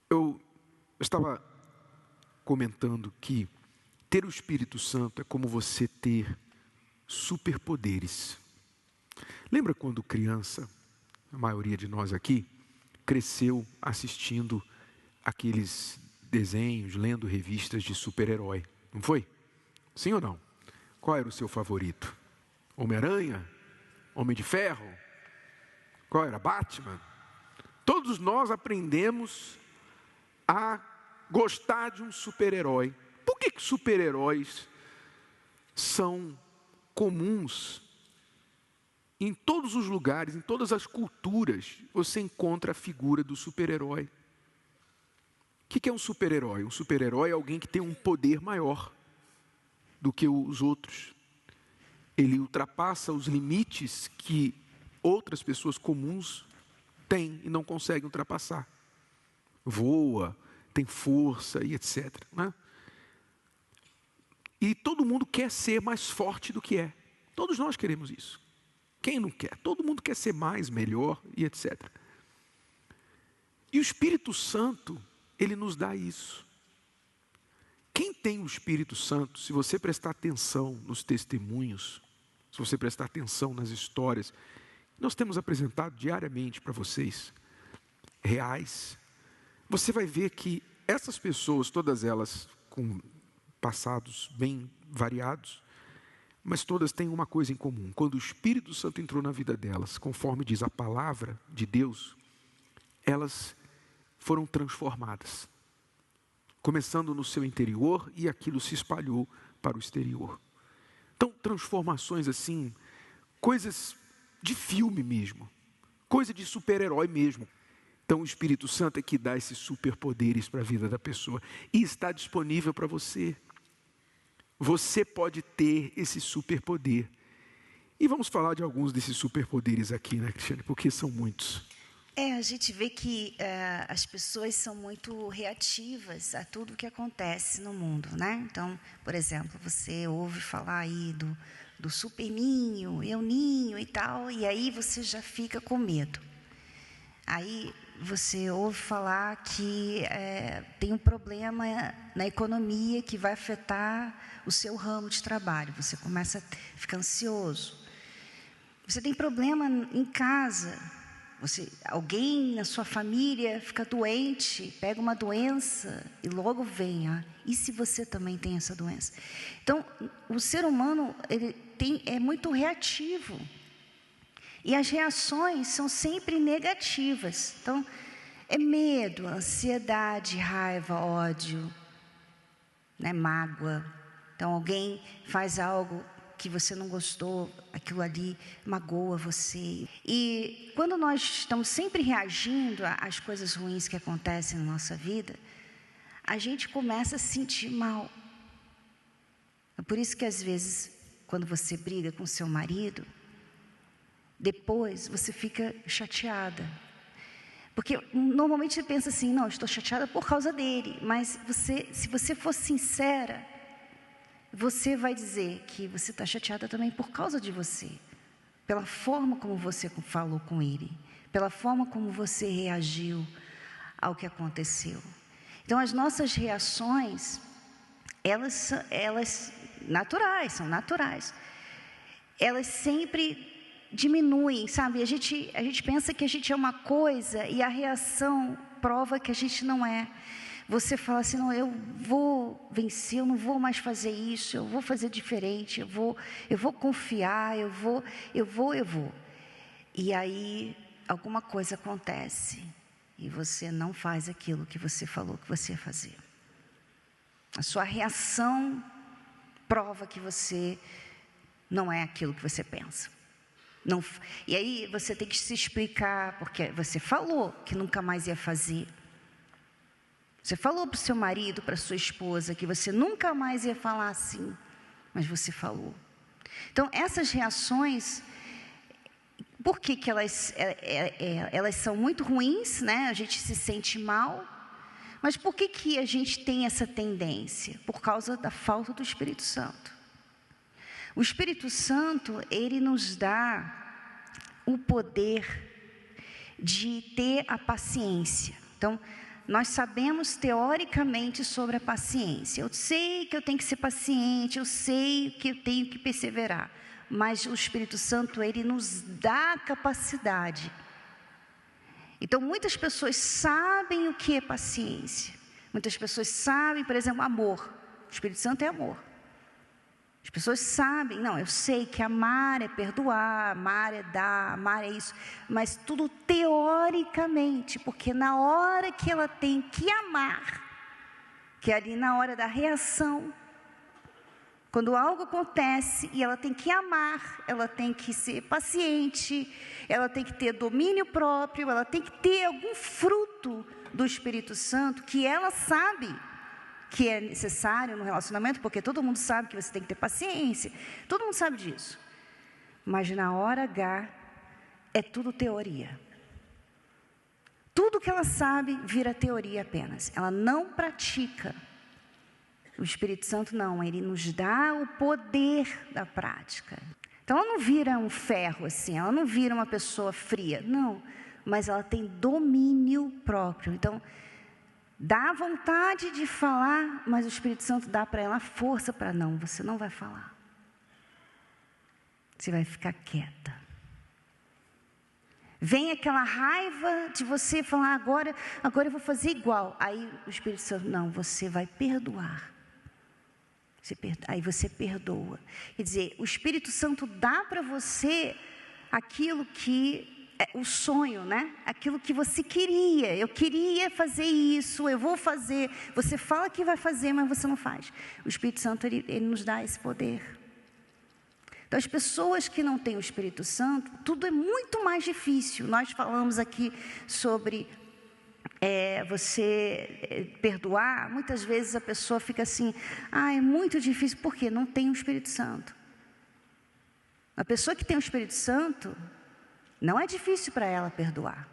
Eu estava comentando que ter o Espírito Santo é como você ter superpoderes. Lembra quando criança, a maioria de nós aqui, cresceu assistindo aqueles desenhos, lendo revistas de super-herói, não foi? Sim ou não? Qual era o seu favorito? Homem-Aranha? Homem de Ferro? Qual era? Batman? Todos nós aprendemos a gostar de um super-herói. Por que super-heróis são comuns? Em todos os lugares, em todas as culturas, você encontra a figura do super-herói. O que é um super-herói? Um super-herói é alguém que tem um poder maior do que os outros. Ele ultrapassa os limites que outras pessoas comuns têm e não conseguem ultrapassar. Voa, tem força e etc. Né? E todo mundo quer ser mais forte do que é. Todos nós queremos isso. Quem não quer? Todo mundo quer ser mais, melhor e etc. E o Espírito Santo, ele nos dá isso. Quem tem o Espírito Santo, se você prestar atenção nos testemunhos, se você prestar atenção nas histórias, nós temos apresentado diariamente para vocês, reais, você vai ver que essas pessoas, todas elas com passados bem variados, mas todas têm uma coisa em comum. Quando o Espírito Santo entrou na vida delas, conforme diz a palavra de Deus, elas foram transformadas. Começando no seu interior e aquilo se espalhou para o exterior. Então, transformações assim, coisas de filme mesmo, coisa de super-herói mesmo. Então, o Espírito Santo é que dá esses superpoderes para a vida da pessoa e está disponível para você. Você pode ter esse superpoder. E vamos falar de alguns desses superpoderes aqui, né, Cristiane? Porque são muitos. A gente vê que as pessoas são muito reativas a tudo que acontece no mundo, né? Então, por exemplo, você ouve falar aí do super ninho, eu ninho e tal, e aí você já fica com medo. Aí você ouve falar que tem um problema na economia que vai afetar o seu ramo de trabalho. Você começa a ficar ansioso. Você tem problema em casa. Alguém na sua família fica doente, pega uma doença e logo vem. E se você também tem essa doença? Então, o ser humano é muito reativo. E as reações são sempre negativas. Então, é medo, ansiedade, raiva, ódio, né, mágoa. Então, alguém faz algo que você não gostou, aquilo ali magoa você. E quando nós estamos sempre reagindo às coisas ruins que acontecem na nossa vida, a gente começa a se sentir mal. É por isso que às vezes, quando você briga com seu marido, depois você fica chateada. Porque normalmente você pensa assim, não, estou chateada por causa dele. Mas se você for sincera, você vai dizer que você está chateada também por causa de você. Pela forma como você falou com ele. Pela forma como você reagiu ao que aconteceu. Então, as nossas reações, elas são naturais. Elas sempre diminuem, sabe? A gente pensa que a gente é uma coisa e a reação prova que a gente não é. Você fala assim, não, eu vou vencer, eu não vou mais fazer isso, eu vou fazer diferente, eu vou confiar, eu vou. E aí, alguma coisa acontece e você não faz aquilo que você falou que você ia fazer. A sua reação prova que você não é aquilo que você pensa. Não, e aí você tem que se explicar, porque você falou que nunca mais ia fazer. Você falou para o seu marido, para a sua esposa, que você nunca mais ia falar assim, mas você falou. Então, essas reações, por que elas são muito ruins, né? A gente se sente mal, mas por que a gente tem essa tendência? Por causa da falta do Espírito Santo. O Espírito Santo, ele nos dá o poder de ter a paciência. Então, nós sabemos teoricamente sobre a paciência. Eu sei que eu tenho que ser paciente, eu sei que eu tenho que perseverar. Mas o Espírito Santo, ele nos dá a capacidade. Então, muitas pessoas sabem o que é paciência. Muitas pessoas sabem, por exemplo, amor. O Espírito Santo é amor. As pessoas sabem, não, eu sei que amar é perdoar, amar é dar, amar é isso. Mas tudo teoricamente, porque na hora que ela tem que amar, que é ali na hora da reação, quando algo acontece e ela tem que amar, ela tem que ser paciente, ela tem que ter domínio próprio, ela tem que ter algum fruto do Espírito Santo que ela sabe que é necessário no relacionamento, porque todo mundo sabe que você tem que ter paciência, todo mundo sabe disso. Mas na hora H, é tudo teoria. Tudo que ela sabe vira teoria apenas, ela não pratica. O Espírito Santo não, ele nos dá o poder da prática. Então ela não vira um ferro assim, ela não vira uma pessoa fria, não, mas ela tem domínio próprio. Então, dá vontade de falar, mas o Espírito Santo dá para ela força para não, você não vai falar. Você vai ficar quieta. Vem aquela raiva de você falar, agora eu vou fazer igual. Aí o Espírito Santo, não, você vai perdoar. Aí você perdoa. Quer dizer, o Espírito Santo dá para você aquilo que o sonho, né? Aquilo que você queria. Eu queria fazer isso, eu vou fazer. Você fala que vai fazer, mas você não faz. O Espírito Santo, ele nos dá esse poder. Então, as pessoas que não têm o Espírito Santo, tudo é muito mais difícil. Nós falamos aqui sobre você perdoar. Muitas vezes a pessoa fica assim, é muito difícil. Por quê? Não tem o Espírito Santo. A pessoa que tem o Espírito Santo, não é difícil para ela perdoar.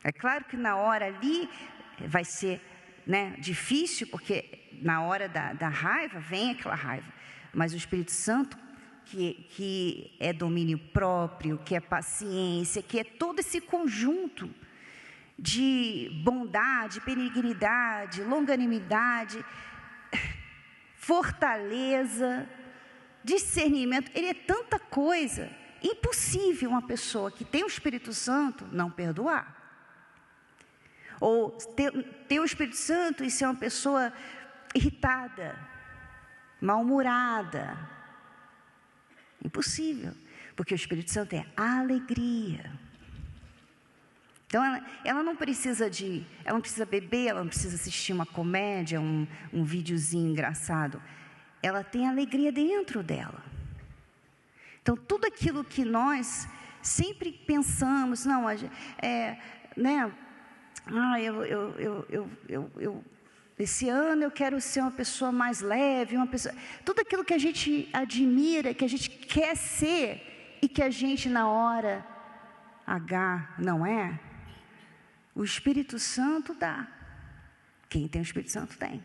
É claro que na hora ali vai ser, né, difícil, porque na hora da raiva, vem aquela raiva. Mas o Espírito Santo, que é domínio próprio, que é paciência, que é todo esse conjunto de bondade, benignidade, longanimidade, fortaleza, discernimento, ele é tanta coisa. Impossível uma pessoa que tem o Espírito Santo não perdoar. Ou ter o Espírito Santo e ser uma pessoa irritada, mal-humorada. Impossível, porque o Espírito Santo é alegria. Então ela não precisa beber, ela não precisa assistir uma comédia, um videozinho engraçado. Ela tem alegria dentro dela. Então, tudo aquilo que nós sempre pensamos, esse ano eu quero ser uma pessoa mais leve, tudo aquilo que a gente admira, que a gente quer ser, e que a gente na hora H não é, o Espírito Santo dá. Quem tem o Espírito Santo tem.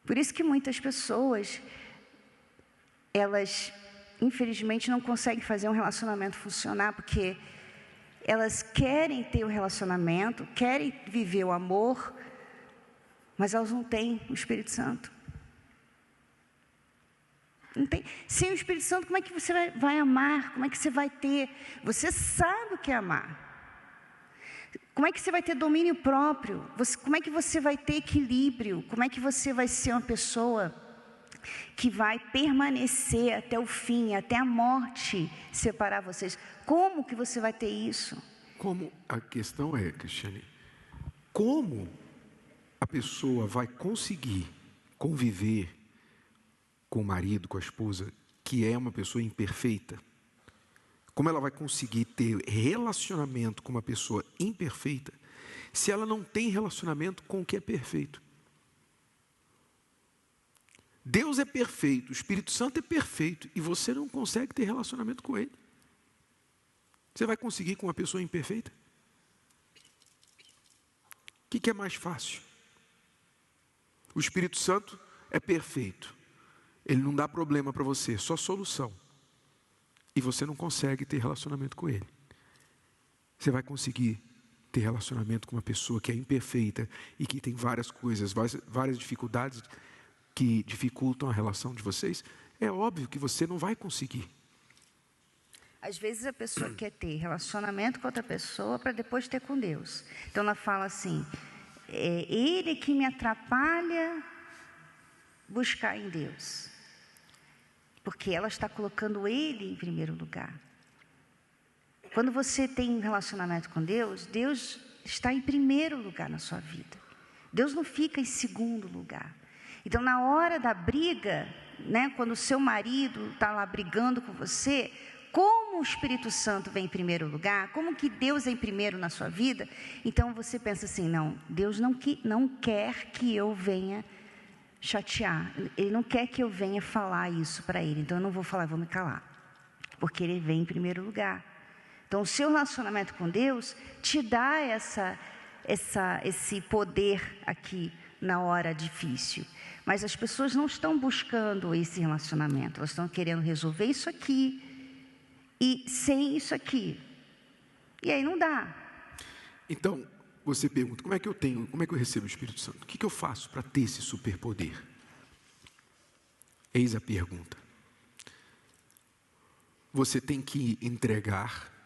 Por isso que muitas pessoas, elas, infelizmente, não conseguem fazer um relacionamento funcionar, porque elas querem ter o relacionamento, querem viver o amor, mas elas não têm o Espírito Santo. Não tem. Sem o Espírito Santo, como é que você vai amar? Como é que você vai ter? Você sabe o que é amar. Como é que você vai ter domínio próprio? Como é que você vai ter equilíbrio? Como é que você vai ser uma pessoa que vai permanecer até o fim, até a morte separar vocês? Como que você vai ter isso? Como a questão é, Cristiane, como a pessoa vai conseguir conviver com o marido, com a esposa, que é uma pessoa imperfeita? Como ela vai conseguir ter relacionamento com uma pessoa imperfeita, se ela não tem relacionamento com o que é perfeito? Deus é perfeito, o Espírito Santo é perfeito, e você não consegue ter relacionamento com Ele. Você vai conseguir com uma pessoa imperfeita? O que é mais fácil? O Espírito Santo é perfeito, ele não dá problema para você, só solução. E você não consegue ter relacionamento com Ele. você vai conseguir ter relacionamento com uma pessoa que é imperfeita e que tem várias coisas, várias dificuldades que dificultam a relação de vocês? É óbvio que você não vai conseguir. Às vezes a pessoa quer ter relacionamento com outra pessoa para depois ter com Deus. Então ela fala assim, ele que me atrapalha buscar em Deus. Porque ela está colocando ele em primeiro lugar. Quando você tem um relacionamento com Deus, Deus está em primeiro lugar na sua vida. Deus não fica em segundo lugar. Então, na hora da briga, né, quando o seu marido está lá brigando com você, como o Espírito Santo vem em primeiro lugar, como que Deus é em primeiro na sua vida, então você pensa assim, não, Deus não quer que eu venha chatear, Ele não quer que eu venha falar isso para Ele, então eu não vou falar, eu vou me calar, porque Ele vem em primeiro lugar. Então, o seu relacionamento com Deus te dá esse poder aqui na hora difícil. Mas as pessoas não estão buscando esse relacionamento, elas estão querendo resolver isso aqui e sem isso aqui. E aí não dá. Então, você pergunta, como é que eu recebo o Espírito Santo? O que eu faço para ter esse superpoder? Eis a pergunta. Você tem que entregar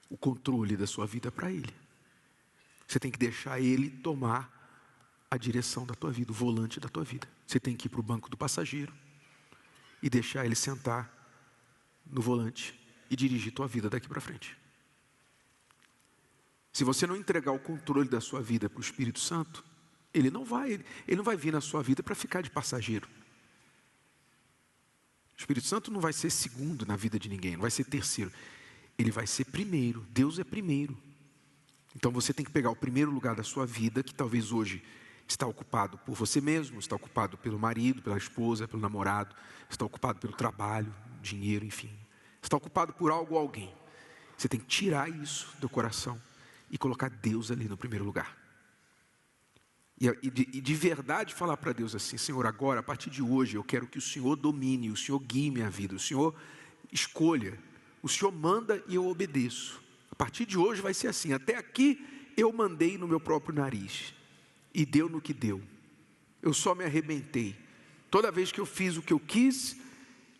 o controle da sua vida para Ele. Você tem que deixar Ele tomar a direção da tua vida, o volante da tua vida. Você tem que ir para o banco do passageiro e deixar Ele sentar no volante e dirigir tua vida daqui para frente. Se você não entregar o controle da sua vida para o Espírito Santo, Ele não vai vir na sua vida para ficar de passageiro. O Espírito Santo não vai ser segundo na vida de ninguém, não vai ser terceiro. Ele vai ser primeiro, Deus é primeiro. Então você tem que pegar o primeiro lugar da sua vida, que talvez hoje está ocupado por você mesmo, está ocupado pelo marido, pela esposa, pelo namorado, está ocupado pelo trabalho, dinheiro, enfim. Está ocupado por algo ou alguém. Você tem que tirar isso do coração e colocar Deus ali no primeiro lugar. E de verdade falar para Deus assim, Senhor, agora, a partir de hoje, eu quero que o Senhor domine, o Senhor guie minha vida, o Senhor escolha. O Senhor manda e eu obedeço. A partir de hoje vai ser assim. Até aqui eu mandei no meu próprio nariz. E deu no que deu. Eu só me arrebentei. Toda vez que eu fiz o que eu quis,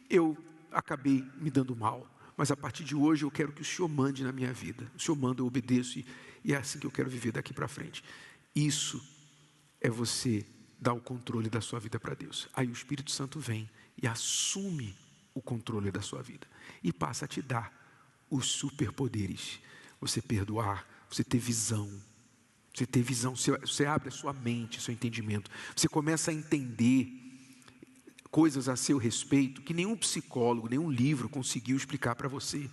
eu acabei me dando mal. Mas a partir de hoje eu quero que o Senhor mande na minha vida. O Senhor manda, eu obedeço. E é assim que eu quero viver daqui para frente. Isso é você dar o controle da sua vida para Deus. Aí o Espírito Santo vem e assume o controle da sua vida e passa a te dar os superpoderes. Você perdoar, você ter visão, você abre a sua mente, seu entendimento, você começa a entender coisas a seu respeito que nenhum psicólogo, nenhum livro conseguiu explicar para você.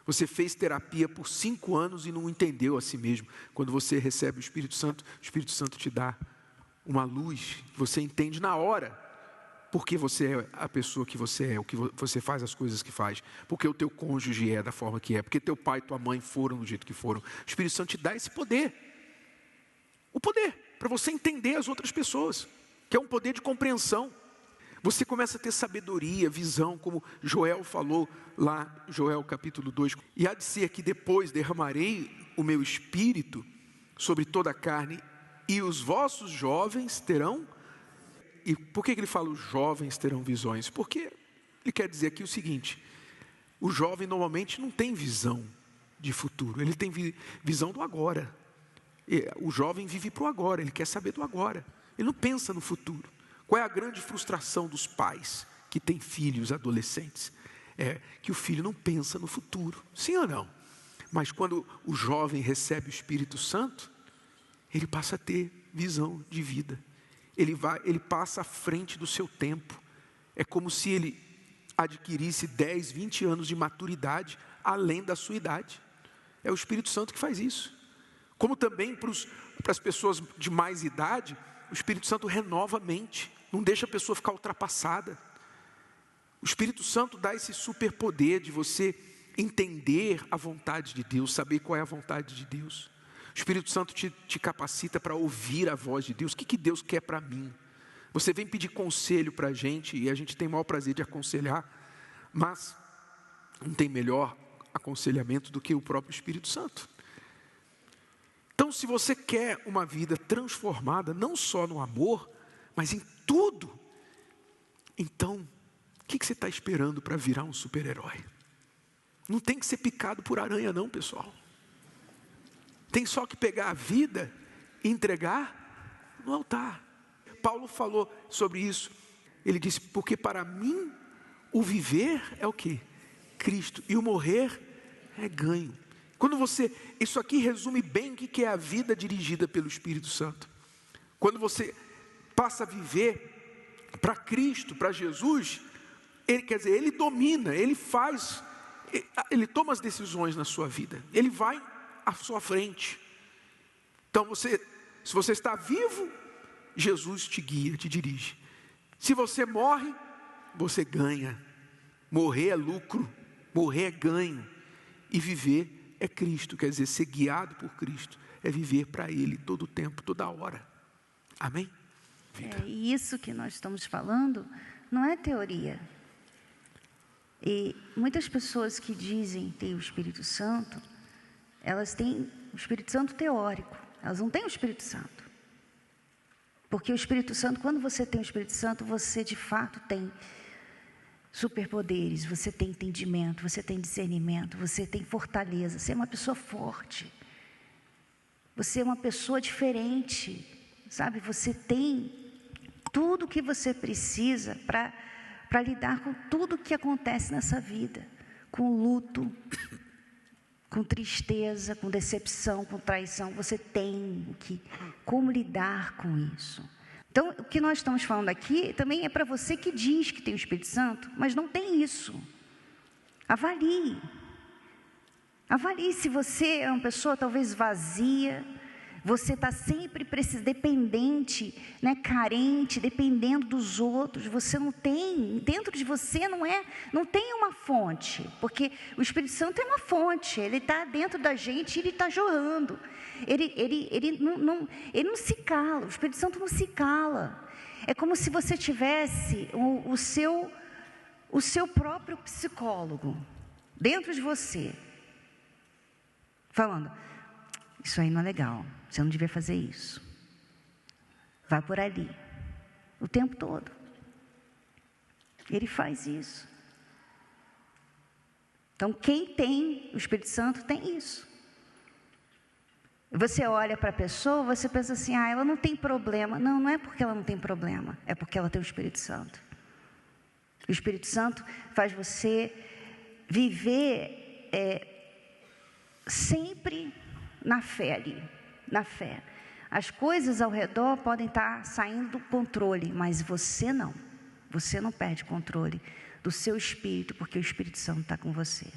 Você fez terapia por 5 anos e não entendeu a si mesmo. Quando você recebe o Espírito Santo te dá uma luz, você entende na hora. Porque você é a pessoa que você é, o que você faz as coisas que faz, porque o teu cônjuge é da forma que é, porque teu pai e tua mãe foram do jeito que foram. O Espírito Santo te dá esse poder. O poder para você entender as outras pessoas, que é um poder de compreensão. Você começa a ter sabedoria, visão, como Joel falou lá, Joel capítulo 2. E há de ser que depois derramarei o meu espírito sobre toda a carne, e os vossos jovens terão. E por que ele fala os jovens terão visões? Porque ele quer dizer aqui o seguinte: o jovem normalmente não tem visão de futuro, ele tem visão do agora. O jovem vive para o agora, ele quer saber do agora, ele não pensa no futuro. Qual é a grande frustração dos pais que têm filhos adolescentes? É que o filho não pensa no futuro, sim ou não? Mas quando o jovem recebe o Espírito Santo, ele passa a ter visão de vida. Ele passa à frente do seu tempo. É como se ele adquirisse 10, 20 anos de maturidade além da sua idade. É o Espírito Santo que faz isso. Como também para as pessoas de mais idade, o Espírito Santo renova a mente, não deixa a pessoa ficar ultrapassada. O Espírito Santo dá esse superpoder de você entender a vontade de Deus, saber qual é a vontade de Deus. O Espírito Santo te capacita para ouvir a voz de Deus. O que Deus quer para mim? Você vem pedir conselho para a gente, e a gente tem o maior prazer de aconselhar, mas não tem melhor aconselhamento do que o próprio Espírito Santo. Então, se você quer uma vida transformada, não só no amor, mas em tudo, então, o que você está esperando para virar um super-herói? Não tem que ser picado por aranha não, pessoal. Tem só que pegar a vida e entregar no altar. Paulo falou sobre isso. Ele disse, porque para mim o viver é o quê? Cristo. E o morrer é ganho. Isso aqui resume bem o que é a vida dirigida pelo Espírito Santo. Quando você passa a viver para Cristo, para Jesus, ele domina, ele toma as decisões na sua vida, ele vai à sua frente. Então se você está vivo, Jesus te guia, te dirige. Se você morre, você ganha. Morrer é lucro, morrer é ganho. E viver é Cristo, quer dizer, ser guiado por Cristo é viver para Ele todo o tempo, toda hora. Amém? E isso que nós estamos falando não é teoria. E muitas pessoas que dizem ter o Espírito Santo, elas têm o Espírito Santo teórico, elas não têm o Espírito Santo. Porque o Espírito Santo, quando você tem o Espírito Santo, você de fato tem superpoderes, você tem entendimento, você tem discernimento, você tem fortaleza, você é uma pessoa forte, você é uma pessoa diferente, sabe? Você tem tudo o que você precisa para lidar com tudo o que acontece nessa vida, com luto, com tristeza, com decepção, com traição. Você tem como lidar com isso. Então, o que nós estamos falando aqui também é para você que diz que tem o Espírito Santo, mas não tem isso. Avalie. Avalie se você é uma pessoa talvez vazia, você está sempre dependente, né, carente, dependendo dos outros. Você não tem, dentro de você não tem uma fonte, porque o Espírito Santo é uma fonte, ele está dentro da gente e ele está jorrando. Ele não se cala, o Espírito Santo não se cala. É como se você tivesse o seu próprio psicólogo dentro de você, falando, isso aí não é legal, você não devia fazer isso, vai por ali, o tempo todo. Ele faz isso. Então, quem tem o Espírito Santo tem isso. Você olha para a pessoa, você pensa assim, ela não tem problema. Não é porque ela não tem problema, é porque ela tem o Espírito Santo. O Espírito Santo faz você viver sempre na fé ali, na fé. As coisas ao redor podem estar saindo do controle, mas você não perde o controle do seu espírito, porque o Espírito Santo está com você.